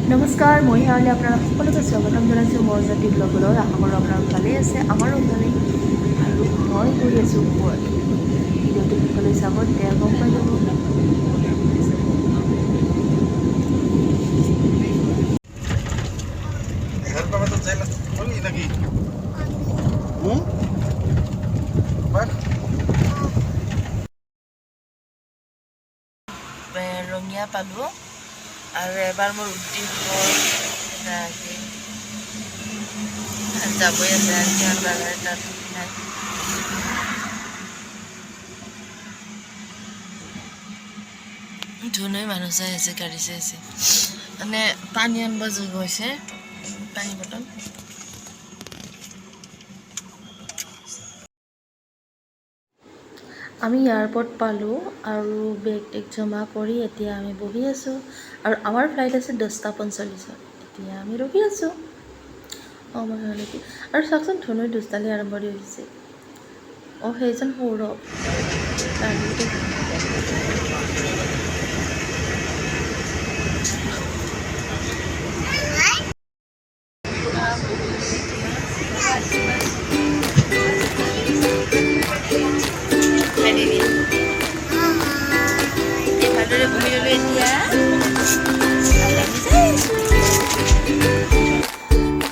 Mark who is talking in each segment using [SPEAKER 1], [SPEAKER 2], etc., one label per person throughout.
[SPEAKER 1] নমস্কাৰ, মই হেৰালি আপোনালোক সকলোকে স্বাগতম জনাইছোঁ মোৰ জাতি ব্লগলৈ। আশা কৰোঁ আপোনালোক ভালেই আছে, আমাৰো ভালেই। আৰু মই গৈ আছোঁ ওপৰত। ভিডিঅ'টো শেষলৈ চাব, তেতিয়া গম পাই যাব। ৰঙিয়া পালোঁ আৰু এবাৰ মোৰ উঠি যাবই আছে আৰু কিমান বাগান তাত নাই। ধুনুৱে মানুহ চাই আছে, গাড়ী চাই আছে, মানে পানী আনিব গৈছে, পানী বটল। আমি এয়াৰপৰ্ট পালোঁ আৰু বেগ টেগ জমা কৰি এতিয়া আমি বহি আছোঁ আৰু আমাৰ ফ্লাইট আছে 10:45। এতিয়া আমি ৰখি আছোঁ সময়লৈকে। আৰু চাওকচোন, ধুনুৱে দুষ্টালি আৰম্ভ দি হৈছে। সেইজন সৌৰভ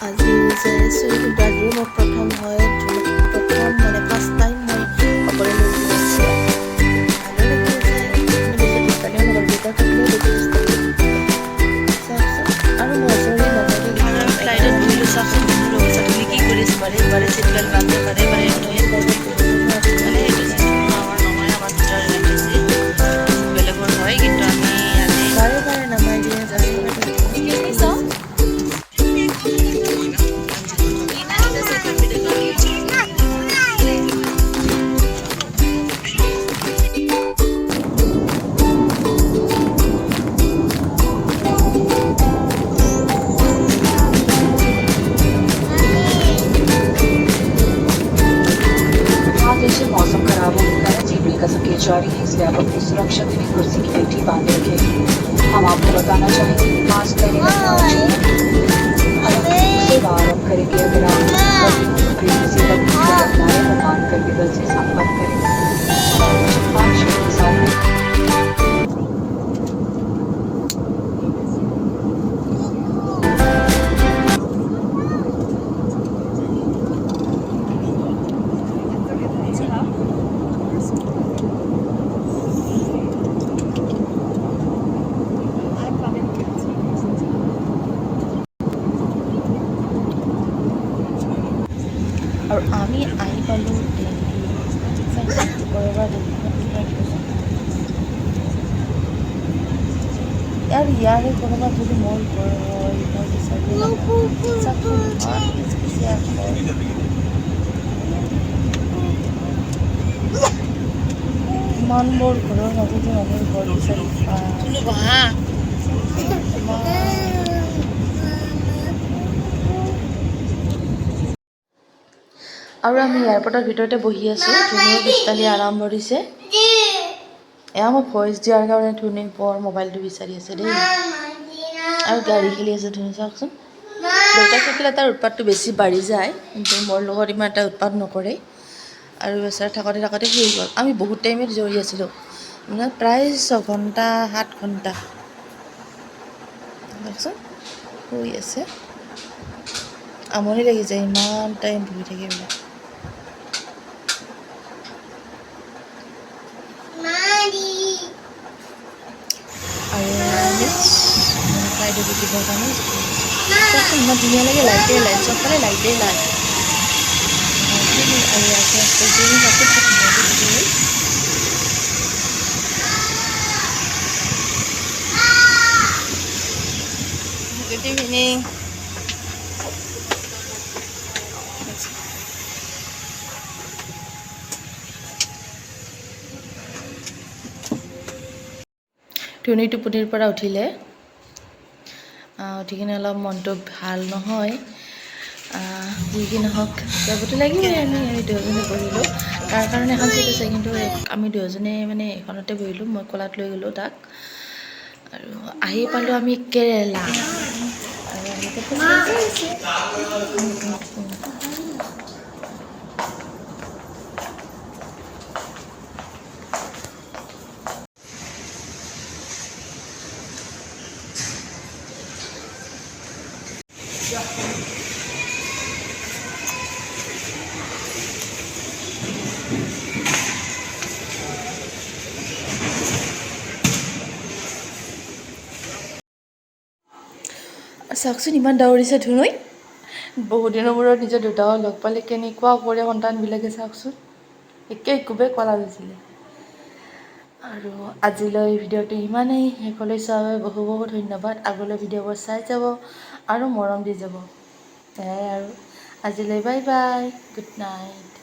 [SPEAKER 1] আজি যাই আছোঁ, কিন্তু আজিও মোৰ প্ৰথম হয়, প্ৰথম মানে ফাৰ্ষ্ট টাইম মই অকলে লৈ গৈ আছোঁ। ভালো লাগি আছে, বেছি দুষ্টালিও নগ'ল, দেউতা থাকিলেও বেছি দুষ্টালি। চাওকচোন, আৰু মই ওচৰলৈ নাযাওঁতে ফ্লাইটত বহিলোঁ। চাওকচোন তুমি কি কৰি আছোঁ, বাৰে বাৰে চিট বেল্ট বান্ধে, বাৰে বাৰে মানে এইটো আমাৰ নহয়, আমাৰ ভিতৰত ৰাখিছে, বেলেগৰ হয়, কিন্তু আমি আজি বাৰে বাৰে নামাই দিয়ে, বাৰে বাৰে চাওঁ।
[SPEAKER 2] मौसम खराब होने का है, जीपी का संकेत जारी है, इसलिए आप अपनी सुरक्षा के लिए कुर्सी की पेटी बांधे रखें। हम आपको बताना चाहेंगे कि मास्क पहने रखना चाहिए। से आरम्भ करेंगे, अगर आप किसी अपनाए तो मान कर विदल से संपर्क करें। 5 मिनट के साथ
[SPEAKER 1] আৰু আমি আহি পালোঁ দিল্লী। ওপৰৰ আৰু ইয়াৰে কোনোবা যদি মোৰ ঘৰ হয়, মই বিচাৰি ইমানবোৰ ঘৰৰ মাজতে মানুহৰ ঘৰ বিচাৰি আৰু আমি এয়াৰপৰ্টৰ ভিতৰতে বহি আছোঁ। ধুনুৱে দুষ্টালি আৰম্ভ দিছে। এয়া মই ভইচ দিয়াৰ কাৰণে ধুনুৱে বৰ মোবাইলটো বিচাৰি আছে দেই, আৰু গাড়ী খেলি আছে। ধুনু চাওকচোন, দেউতাক থাকিলে তাৰ উৎপাতটো বেছি বাঢ়ি যায়, কিন্তু মোৰ লগত ইমান এটা উৎপাত নকৰে। আৰু বেচাৰ থাকোঁতে থাকোঁতে শুই গ'ল। আমি বহুত টাইমত জৰি আছিলোঁ, মানে প্ৰায় 6 ঘণ্টা 7 ঘণ্টা। চাওকচোন, শুই আছে, আমনি লাগি যায় ইমান টাইম বহি থাকিবলৈ। আৰু ফ্লাইটত উঠিবৰ কাৰণে ইমান ধুনীয়া লাগে, লাইটেই লাইট, চবফালে লাইটেই লাইট। আৰু আস্তে আস্তে গুড ইভিনিং। ধুনুৱে টোপনিৰ পৰা উঠিলে, উঠি কিনে অলপ মনটো ভাল নহয়। যি কি নহওক যাবতো লাগিবই। আমি দুয়োজনে বহিলোঁ, তাৰ কাৰণে এখন চিট আছে, কিন্তু আমি দুয়োজনে মানে এখনতে বহিলোঁ। মই কোলাত লৈ গ'লোঁ তাক। আৰু আহি পালোঁ আমি কেৰেলা। এনেকৈ খোজকাঢ়ি আহিছে। চাওকচোন ইমান দৌৰিছে ধুনুই। বহুত দিনৰ মূৰত নিজৰ দেউতাও লগ পালে, কেনেকুৱা কৰে সন্তানবিলাকে চাওকচোন, একে একোবে কলা হৈছিলে। আৰু আজিলৈ ভিডিঅ'টো ইমানেই, শেষলৈ চোৱাৰ বাবে বহু বহু ধন্যবাদ। আগলৈ ভিডিঅ'বোৰ চাই যাব আৰু মৰম দি যাব। সেয়াই আৰু আজিলৈ বাই বাই, গুড নাইট।